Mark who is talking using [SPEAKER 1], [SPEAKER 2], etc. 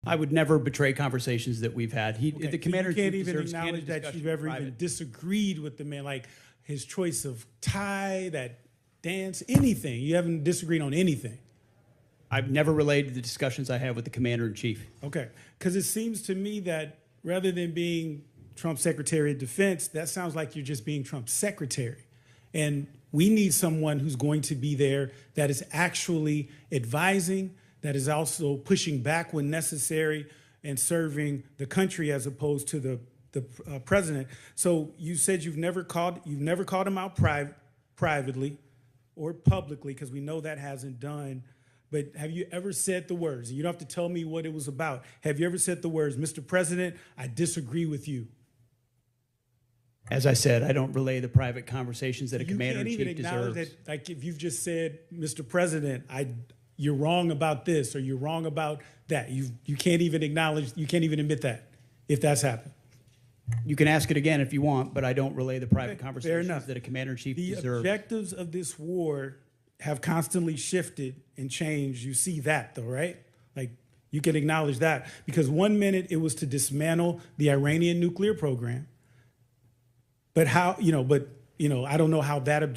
[SPEAKER 1] I would never betray conversations that we've had.
[SPEAKER 2] Okay,
[SPEAKER 1] The commander
[SPEAKER 2] you can't
[SPEAKER 1] in chief
[SPEAKER 2] even
[SPEAKER 1] deserves
[SPEAKER 2] acknowledge
[SPEAKER 1] candid
[SPEAKER 2] that
[SPEAKER 1] discussion
[SPEAKER 2] you've ever
[SPEAKER 1] in private.
[SPEAKER 2] even disagreed with the man, like his choice of tie, that dance, anything. You haven't disagreed on anything.
[SPEAKER 1] I've never relayed the discussions I have with the commander in chief.
[SPEAKER 2] Okay, because it seems to me that rather than being Trump's Secretary of Defense, that sounds like you're just being Trump's secretary. And we need someone who's going to be there that is actually advising, that is also pushing back when necessary and serving the country as opposed to the president. So you said you've never called him out privately or publicly, because we know that hasn't done. But have you ever said the words? You don't have to tell me what it was about. Have you ever said the words, Mr. President, I disagree with you?
[SPEAKER 1] As I said, I don't relay the private conversations that a commander in
[SPEAKER 2] You
[SPEAKER 1] chief
[SPEAKER 2] can't even acknowledge
[SPEAKER 1] deserves.
[SPEAKER 2] that, like if you've just said, Mr. President, you're wrong about this or you're wrong about that. You can't even acknowledge, you can't even admit that if that's happened.
[SPEAKER 1] You can ask it again if you want, but I don't relay the private
[SPEAKER 2] Okay,
[SPEAKER 1] conversations
[SPEAKER 2] fair enough.
[SPEAKER 1] that a commander in chief
[SPEAKER 2] The
[SPEAKER 1] deserves.
[SPEAKER 2] objectives of this war have constantly shifted and changed. You see that though, right? Like you can acknowledge that, because 1 minute it was to dismantle the Iranian nuclear program. But I don't know how that objective